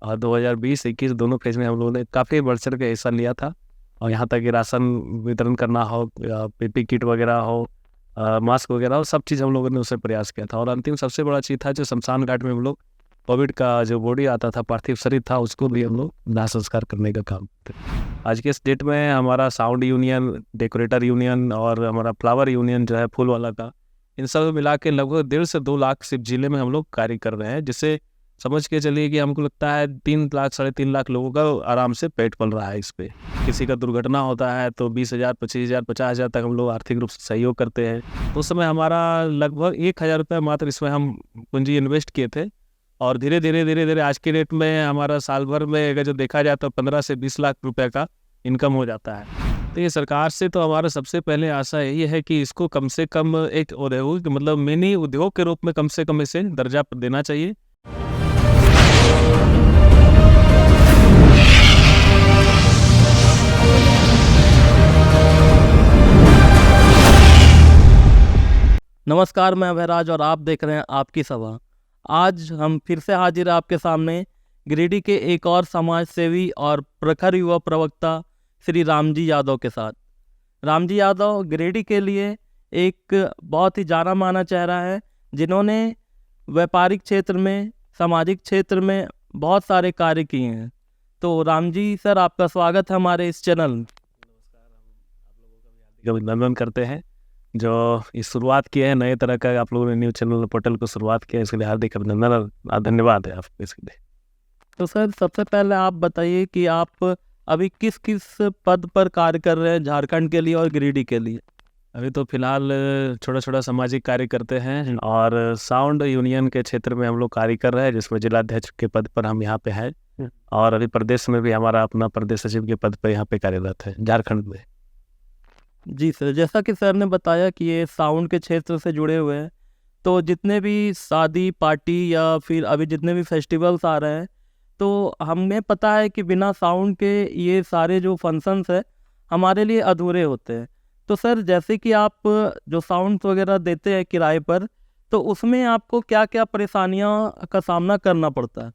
और 2020-21 दोनों फेज में हम लोगों ने काफ़ी बढ़ चढ़ के हिस्सा लिया था। और यहाँ तक कि राशन वितरण करना हो, पीपी किट वगैरह हो, मास्क वगैरह हो, सब चीज़ हम लोगों ने उससे प्रयास किया था। और अंतिम सबसे बड़ा चीज़ था जो शमशान घाट में हम लोग कोविड का जो बॉडी आता था, पार्थिव शरीर था, उसको भी हम लोग दाह संस्कार करने का काम करते हैं। आज के इस डेट में हमारा साउंड यूनियन, डेकोरेटर यूनियन और हमारा फ्लावर यूनियन जो है फूल वाला का, इन सब मिला के लगभग 1.5 से 2 लाख सिर्फ जिले में हम लोग कार्य कर रहे हैं, जिससे समझ के चलिए कि हमको लगता है 3 लाख 3.5 लाख लोगों का आराम से पेट पल रहा है इस पे। किसी का दुर्घटना होता है तो 20,000, 25,000, 50,000 तक हम लोग आर्थिक रूप से सहयोग करते हैं। तो उस समय हमारा लगभग 1,000 रुपये मात्र इसमें हम पूंजी इन्वेस्ट किए थे। और धीरे धीरे आज के डेट में हमारा साल भर में अगर जो देखा जाए तो 15 से 20 लाख रुपए का इनकम हो जाता है। तो ये सरकार से तो हमारा सबसे पहले आशा यही है कि इसको कम से कम एक औद्योगिक मतलब मिनी उद्योग के रूप में कम से कम इसे दर्जा देना चाहिए। नमस्कार, मैं अभयराज और आप देख रहे हैं आपकी सभा। आज हम फिर से हाजिर हैं आपके सामने गिरिडीह के एक और समाज सेवी और प्रखर युवा प्रवक्ता श्री रामजी यादव के साथ। रामजी यादव गिरिडीह के लिए एक बहुत ही जाना माना चेहरा है, जिन्होंने व्यापारिक क्षेत्र में, सामाजिक क्षेत्र में बहुत सारे कार्य किए हैं। तो रामजी सर, आपका स्वागत है हमारे इस चैनल में। अभिनंदन करते हैं जो इस शुरुआत की है, नए तरह का आप लोगों ने न्यूज़ चैनल पोर्टल को शुरुआत किया, इसके लिए हार्दिक अभिनंदन और धन्यवाद है आपको इसके लिए। तो सर, सबसे पहले आप बताइए कि आप अभी किस किस पद पर कार्य कर रहे हैं झारखंड के लिए और गिरिडीह के लिए। अभी तो फिलहाल छोटा छोटा सामाजिक कार्य करते हैं और साउंड यूनियन के क्षेत्र में हम लोग कार्य कर रहे हैं, जिसमें जिलाध्यक्ष के पद पर हम यहाँ पे हैं। और अभी प्रदेश में भी हमारा अपना प्रदेश सचिव के पद पर यहाँ पे कार्यरत है झारखंड में। जी सर, जैसा कि सर ने बताया कि ये साउंड के क्षेत्र से जुड़े हुए हैं, तो जितने भी शादी पार्टी या फिर अभी जितने भी फेस्टिवल्स आ रहे हैं, तो हमें पता है कि बिना साउंड के ये सारे जो फंक्शंस है हमारे लिए अधूरे होते हैं। तो सर, जैसे कि आप जो साउंड वगैरह देते हैं किराए पर, तो उसमें आपको क्या क्या परेशानियां का सामना करना पड़ता है?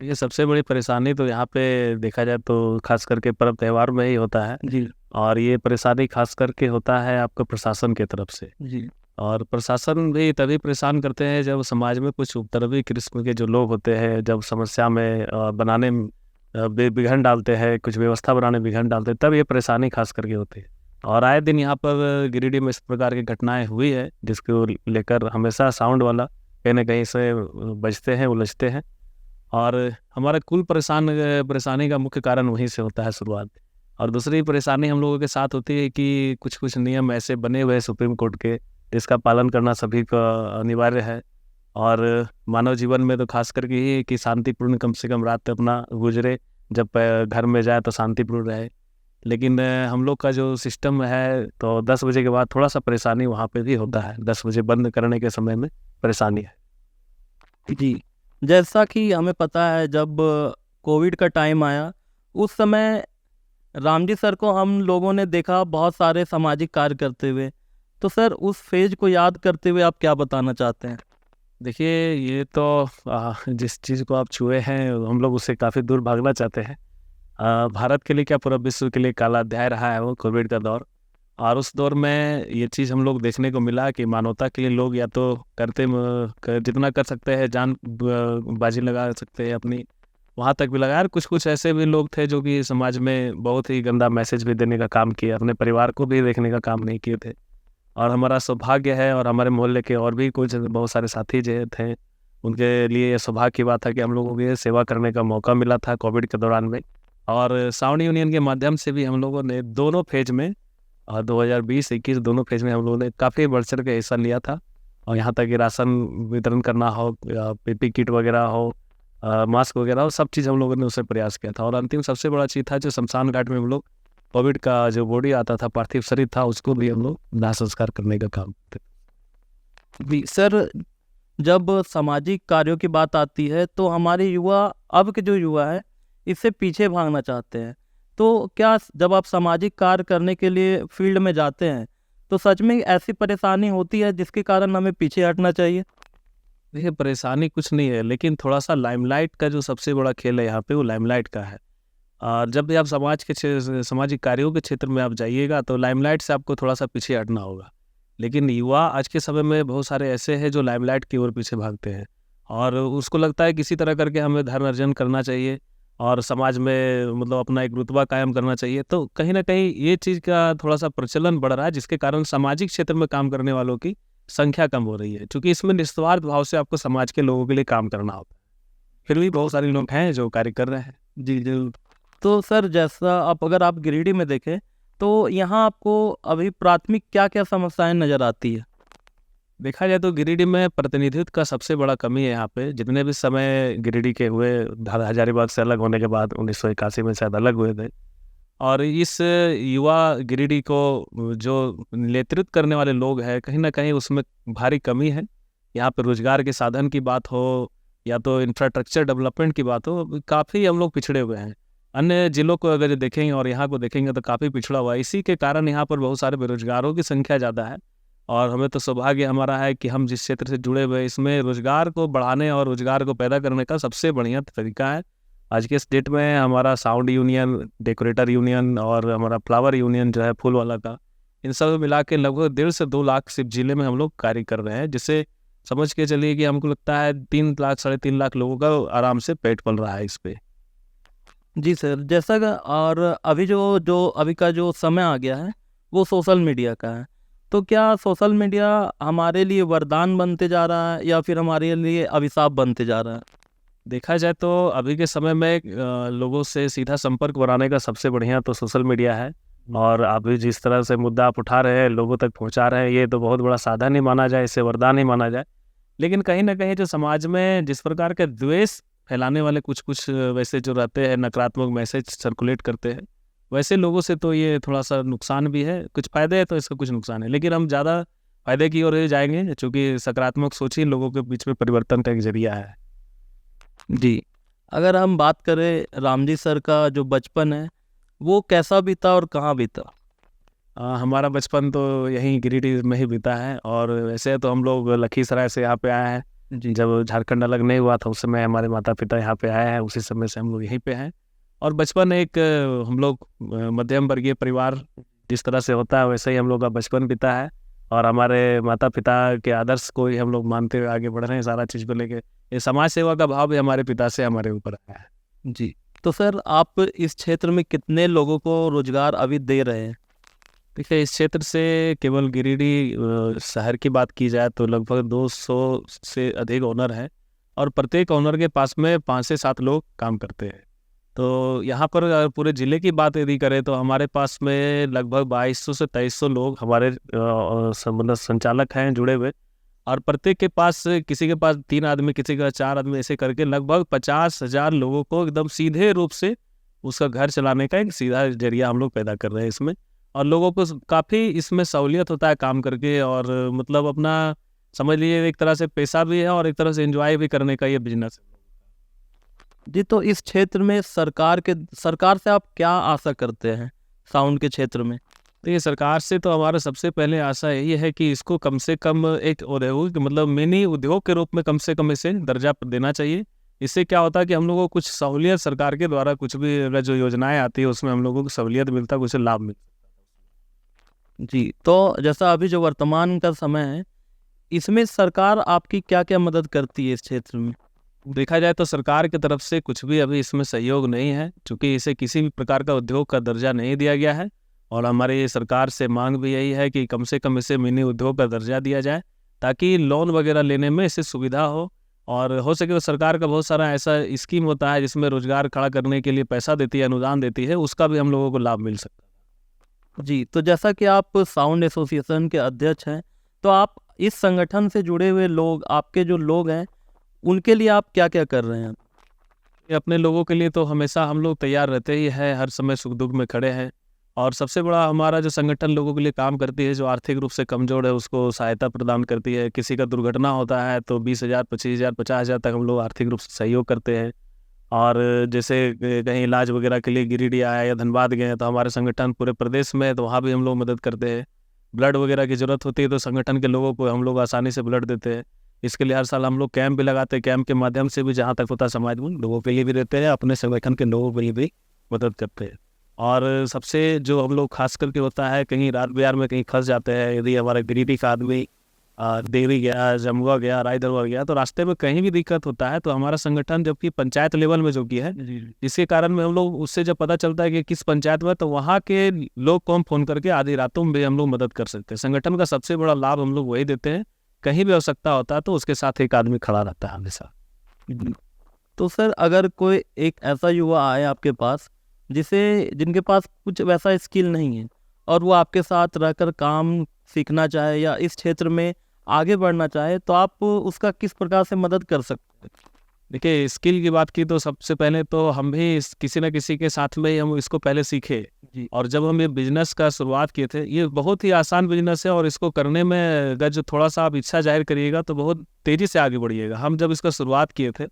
ये सबसे बड़ी परेशानी तो यहाँ पे देखा जाए तो खास करके पर्व त्यौहार में ही होता है। जी और ये परेशानी खास करके होता है आपको प्रशासन की तरफ से। जी और प्रशासन भी तभी परेशान करते हैं जब समाज में कुछ उपद्रवी किस्म के जो लोग होते हैं, जब समस्या में बनाने में विघन डालते हैं, कुछ व्यवस्था बनाने में विघन डालते हैं, तब ये परेशानी खास करके होती है। और आए दिन यहाँ पर गिरिडीह में इस प्रकार की घटनाएं हुई है, जिसको लेकर हमेशा साउंड वाला कहीं ना कहीं से बचते हैं, उलझते हैं। और हमारा कुल परेशानी का मुख्य कारण वहीं से होता है शुरुआत। और दूसरी परेशानी हम लोगों के साथ होती है कि कुछ कुछ नियम ऐसे बने हुए हैं सुप्रीम कोर्ट के, जिसका पालन करना सभी का अनिवार्य है। और मानव जीवन में तो खास करके ये कि शांतिपूर्ण कम से कम रात अपना गुजरे, जब घर में जाए तो शांतिपूर्ण रहे। लेकिन हम लोग का जो सिस्टम है तो 10 बजे के बाद थोड़ा सा परेशानी वहाँ पे भी होता है। 10 बजे बंद करने के समय में परेशानी है। जी, जैसा कि हमें पता है, जब कोविड का टाइम आया उस समय रामजी सर को हम लोगों ने देखा बहुत सारे सामाजिक कार्य करते हुए। तो सर, उस फेज को याद करते हुए आप क्या बताना चाहते हैं? देखिए, ये तो जिस चीज़ को आप छुए हैं हम लोग उससे काफ़ी दूर भागना चाहते हैं। भारत के लिए क्या पूरा विश्व के लिए काला अध्याय रहा है वो कोविड का दौर। और उस दौर में ये चीज़ हम लोग देखने को मिला कि मानवता के लिए लोग या तो जितना कर सकते हैं जान बाजी लगा सकते हैं अपनी, वहाँ तक भी लगाया। और कुछ कुछ ऐसे भी लोग थे जो कि समाज में बहुत ही गंदा मैसेज भी देने का काम किया, अपने परिवार को भी देखने का काम नहीं किए थे। और हमारा सौभाग्य है और हमारे मोहल्ले के और भी कुछ बहुत सारे साथी जो थे, उनके लिए ये सौभाग्य की बात है कि हम लोगों को ये सेवा करने का मौका मिला था कोविड के दौरान में। और साउंड यूनियन के माध्यम से भी हम लोगों ने दोनों फेज में, और 2020-21 दोनों फेज में हम लोगों ने काफ़ी बढ़ चढ़ के हिस्सा लिया था। और यहाँ तक कि राशन वितरण करना हो, पीपी किट वगैरह हो, मास्क वगैरह हो, सब चीज़ हम लोगों ने उससे प्रयास किया था। और अंतिम सबसे बड़ा चीज़ था जो शमशान घाट में हम लोग कोविड का जो बॉडी आता था, पार्थिव शरीर था, उसको भी हम लोग दाह संस्कार करने का काम करते। जी सर, जब सामाजिक कार्यों की बात आती है तो हमारे युवा, अब के जो युवा है, इससे पीछे भागना चाहते हैं। तो क्या जब आप सामाजिक कार्य करने के लिए फील्ड में जाते हैं तो सच में ऐसी परेशानी होती है जिसके कारण हमें पीछे हटना चाहिए? देखिए, परेशानी कुछ नहीं है, लेकिन थोड़ा-सा लाइमलाइट का जो सबसे बड़ा खेल है यहाँ पे, वो लाइमलाइट का है। और जब भी आप सामाजिक कार्यों के क्षेत्र में आप जाइएगा, तो लाइमलाइट से आपको थोड़ा-सा पीछे हटना होगा। लेकिन युवा आज के समय में बहुत सारे ऐसे हैं जो लाइमलाइट की ओर पीछे भागते हैं, और उसको लगता है किसी तरह करके हमें धर्म अर्जन करना चाहिए और समाज में मतलब अपना एक रुतबा कायम करना चाहिए। तो कहीं न कहीं ये चीज़ का थोड़ा-सा प्रचलन बढ़ रहा है, जिसके कारण सामाजिक क्षेत्र में काम करने वालों की संख्या कम हो रही है, चूँकि इसमें निस्वार्थ भाव से आपको समाज के लोगों के लिए काम करना होता है। फिर भी बहुत सारे लोग हैं जो कार्य कर रहे हैं। जी, ज़रूर। तो सर जैसा अगर आप गिरिडीह में देखें, तो यहाँ आपको अभी प्राथमिक क्या-क्या समस्याएँ नज़र आती है? देखा जाए तो गिरिडीह में प्रतिनिधित्व का सबसे बड़ा कमी है यहाँ पे। जितने भी समय गिरिडीह के हुए, हजारीबाग से अलग होने के बाद 1981 में शायद अलग हुए थे, और इस युवा गिरिडीह को जो नेतृत्व करने वाले लोग हैं, कहीं न कहीं उसमें भारी कमी है। यहाँ पे रोज़गार के साधन की बात हो या तो इंफ्रास्ट्रक्चर डेवलपमेंट की बात हो, काफ़ी हम लोग पिछड़े हुए हैं। अन्य ज़िलों को अगर देखेंगे और यहाँ को देखेंगे तो काफ़ी पिछड़ा हुआ है। इसी के कारण यहाँ पर बहुत सारे बेरोज़गारों की संख्या ज़्यादा है, और हमें तो सौभाग्य हमारा है कि हम जिस क्षेत्र से जुड़े हुए हैं, इसमें रोज़गार को बढ़ाने और रोज़गार को पैदा करने का सबसे बढ़िया तरीका है। आज के इस डेट में हमारा साउंड यूनियन, डेकोरेटर यूनियन और हमारा फ्लावर यूनियन जो है फूल वाला का, इन सब मिला के लगभग 1.5 से 2 लाख सिर्फ जिले में हम लोग कार्य कर रहे हैं, जिससे समझ के चलिए कि हमको लगता है 3 लाख, साढ़े 3 लाख लोगों का आराम से पेट पल रहा है इस पे। जी सर, जैसा कि और अभी जो जो अभी का जो समय आ गया है, वो सोशल मीडिया का है। तो क्या सोशल मीडिया हमारे लिए वरदान बनते जा रहा है या फिर हमारे लिए अभिशाप बनते जा रहा है? देखा जाए तो अभी के समय में लोगों से सीधा संपर्क बनाने का सबसे बढ़िया तो सोशल मीडिया है, और अभी जिस तरह से मुद्दा आप उठा रहे हैं, लोगों तक पहुंचा रहे हैं, ये तो बहुत बड़ा साधन ही माना जाए, इसे वरदान ही माना जाए। लेकिन कहीं न कहीं जो समाज में जिस प्रकार के द्वेष फैलाने वाले कुछ-कुछ वैसे जो रहते हैं, नकारात्मक मैसेज सर्कुलेट करते हैं, वैसे लोगों से तो ये थोड़ा-सा नुकसान भी है। कुछ फ़ायदे हैं तो इसका कुछ नुकसान है। लेकिन हम ज़्यादा फ़ायदे की ओर ही जाएँगे, चूँकि सकारात्मक सोच ही लोगों के बीच में परिवर्तन का एक ज़रिया है। जी। अगर हम बात करें राम जी सर का जो बचपन है, वो कैसा बीता और कहाँ बीता? हमारा बचपन तो यहीं गिरिडीह में ही बीता है, और वैसे तो हम लोग लखीसराय से यहाँ पे आए हैं। जी। जब झारखंड अलग नहीं हुआ था, उस समय हमारे माता-पिता यहाँ पे आए हैं, उसी समय से हम लोग यहीं पे हैं। और बचपन एक हम लोग मध्यम वर्गीय परिवार जिस तरह से होता है, वैसे ही हम लोग का बचपन बीता है, और हमारे माता-पिता के आदर्श को ही हम लोग मानते हुए आगे बढ़ रहे हैं सारा चीज़ को लेके। ये समाज सेवा का भाव भी हमारे पिता से हमारे ऊपर आया है। जी। तो सर आप इस क्षेत्र में कितने लोगों को रोज़गार अभी दे रहे हैं? देखिए, इस क्षेत्र से केवल गिरिडीह शहर की बात की जाए तो लगभग 200 से अधिक ओनर हैं, और प्रत्येक ओनर के पास में 5 से 7 लोग काम करते हैं। तो यहाँ पर पूरे ज़िले की बात यदि करें तो हमारे पास में लगभग 2200 से 2300 लोग हमारे मतलब संचालक हैं जुड़े हुए, और प्रत्येक के पास किसी के पास 3 आदमी, किसी का 4 आदमी, ऐसे करके लगभग 50,000 लोगों को एकदम सीधे रूप से उसका घर चलाने का एक सीधा जरिया हम लोग पैदा कर रहे हैं इसमें। और लोगों को काफ़ी इसमें सहूलियत होता है काम करके, और मतलब अपना समझ लीजिए एक तरह से पेशा भी है और एक तरह से एंजॉय भी करने का ये बिजनेस है। जी, तो इस क्षेत्र में सरकार से आप क्या आशा करते हैं, साउंड के क्षेत्र में? तो ये सरकार से तो हमारा सबसे पहले आशा यही है कि इसको कम से कम एक औद्योगिक मतलब मिनी उद्योग के रूप में कम से कम इसे दर्जा देना चाहिए। इससे क्या होता है कि हम लोगों को कुछ सहूलियत सरकार के द्वारा, कुछ भी अगर जो योजनाएँ आती है उसमें हम लोगों को सहूलियत मिलता है, कुछ लाभ मिलता है। जी, तो जैसा अभी जो वर्तमान का समय है, इसमें सरकार आपकी क्या-क्या मदद करती है इस क्षेत्र में? देखा जाए तो सरकार की तरफ से कुछ भी अभी इसमें सहयोग नहीं है, चूँकि इसे किसी भी प्रकार का उद्योग का दर्जा नहीं दिया गया है, और हमारी सरकार से मांग भी यही है कि कम से कम इसे मिनी उद्योग का दर्जा दिया जाए, ताकि लोन वगैरह लेने में इसे सुविधा हो। और हो सके तो सरकार का बहुत सारा ऐसा स्कीम होता है जिसमें रोजगार खड़ा करने के लिए पैसा देती है, अनुदान देती है, उसका भी हम लोगों को लाभ मिल सकता है। जी, तो जैसा कि आप साउंड एसोसिएशन के अध्यक्ष हैं, तो आप इस संगठन से जुड़े हुए लोग, आपके जो लोग हैं, उनके लिए आप क्या-क्या कर रहे हैं? ये अपने लोगों के लिए तो हमेशा हम लोग तैयार रहते ही हैं, हर समय सुख दुख में खड़े हैं। और सबसे बड़ा हमारा जो संगठन लोगों के लिए काम करती है, जो आर्थिक रूप से कमज़ोर है उसको सहायता प्रदान करती है। किसी का दुर्घटना होता है तो 20,000, 25,000, 50,000 तक हम लोग आर्थिक रूप से सहयोग करते हैं। और जैसे कहीं इलाज वगैरह के लिए गिरिडीह आए या धनबाद गए हैं तो हमारे संगठन पूरे प्रदेश में है, तो वहाँ भी हम लोग मदद करते हैं। ब्लड वगैरह की ज़रूरत होती है तो संगठन के लोगों को हम लोग आसानी से ब्लड देते हैं। इसके लिए हर साल हम लोग कैंप भी लगाते हैं। कैंप के माध्यम से भी जहाँ तक होता है समाज में लोगों के लिए भी रहते हैं, अपने संगठन के लोगों के लिए भी मदद करते हैं। और सबसे जो हम लोग खास करके होता है, कहीं रात बिहार में कहीं फंस जाते हैं, यदि हमारा गिरिडीह का आदमी देवरी गया, जमुआ गया, रायदरबार गया, तो रास्ते में कहीं भी दिक्कत होता है तो हमारा संगठन जबकि पंचायत लेवल में जो की है, जिसके कारण में हम लोग उससे जब पता चलता है कि किस पंचायत में, तो वहाँ के लोग को हम फोन करके आधी रातों में भी हम लोग मदद कर सकते हैं। संगठन का सबसे बड़ा लाभ हम लोग वही देते हैं, कहीं भी आवश्यकता होता है तो उसके साथ एक आदमी खड़ा रहता है हमेशा। तो सर अगर कोई एक ऐसा युवा आए आपके पास जिनके पास कुछ वैसा स्किल नहीं है और वो आपके साथ रहकर काम सीखना चाहे या इस क्षेत्र में आगे बढ़ना चाहे, तो आप उसका किस प्रकार से मदद कर सकते हैं? देखिए, स्किल की बात की तो सबसे पहले तो हम भी किसी न किसी के साथ में ही हम इसको पहले सीखे। जी। और जब हम ये बिजनेस का शुरुआत किए थे, ये बहुत ही आसान बिजनेस है और इसको करने में अगर जो थोड़ा सा आप इच्छा जाहिर करिएगा तो बहुत तेज़ी से आगे बढ़िएगा। हम जब इसका शुरुआत किए थे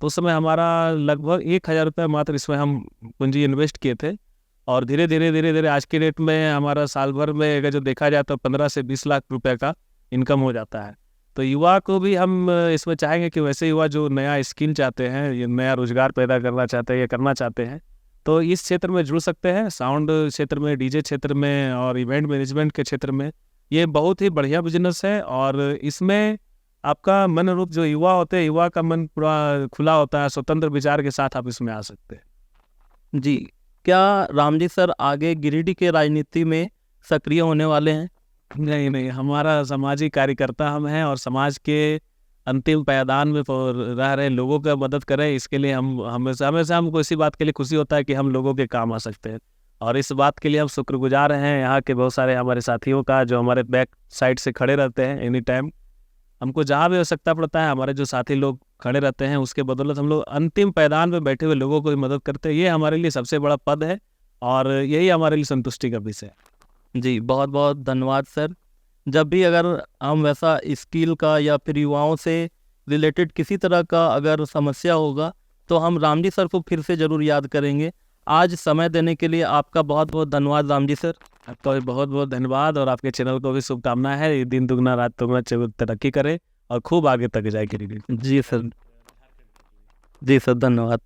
तो उस समय हमारा लगभग 1000 रुपये मात्र इसमें हम पूंजी इन्वेस्ट किए थे। और धीरे धीरे आज के डेट में हमारा साल भर में अगर जो देखा जाए तो 15 से 20 लाख रुपए का इनकम हो जाता है। तो युवा को भी हम इसमें चाहेंगे कि वैसे युवा जो नया स्किल चाहते हैं, ये नया रोजगार पैदा करना चाहते हैं या करना चाहते हैं, तो इस क्षेत्र में जुड़ सकते हैं। साउंड क्षेत्र में, डीजे क्षेत्र में और इवेंट मैनेजमेंट के क्षेत्र में ये बहुत ही बढ़िया बिजनेस है। और इसमें आपका मन रूप जो युवा होते हैं, युवा का मन पूरा खुला होता है, स्वतंत्र विचार के साथ आप इसमें आ सकते हैं। जी, क्या रामजी सर आगे गिरिडीह के राजनीति में सक्रिय होने वाले हैं? नहीं, हमारा सामाजिक कार्यकर्ता हम हैं और समाज के अंतिम पायदान में रह रहे लोगों का मदद करें, इसके लिए हम हमेशा हमको इसी बात के लिए खुशी होता है कि हम लोगों के काम आ सकते हैं। और इस बात के लिए हम शुक्रगुजार हैं यहाँ के बहुत सारे हमारे साथियों का, जो हमारे बैक साइड से खड़े रहते हैं एनी टाइम। हमको जहाँ भी आवश्यकता पड़ता है हमारे जो साथी लोग खड़े रहते हैं, उसके बदौलत हम लोग अंतिम पायदान में बैठे हुए लोगों को भी मदद करते हैं। ये हमारे लिए सबसे बड़ा पद है और यही हमारे लिए संतुष्टि का विषय है। जी, बहुत बहुत धन्यवाद सर। जब भी अगर हम वैसा स्किल का या फिर युवाओं से रिलेटेड किसी तरह का अगर समस्या होगा तो हम रामजी सर को फिर से ज़रूर याद करेंगे। आज समय देने के लिए आपका बहुत बहुत धन्यवाद रामजी सर। आपका भी बहुत बहुत धन्यवाद और आपके चैनल को भी शुभकामनाएं है। दिन दुगना रात दुगना तरक्की करे और खूब आगे तक जाए गिरिडीह। जी सर, जी सर, धन्यवाद।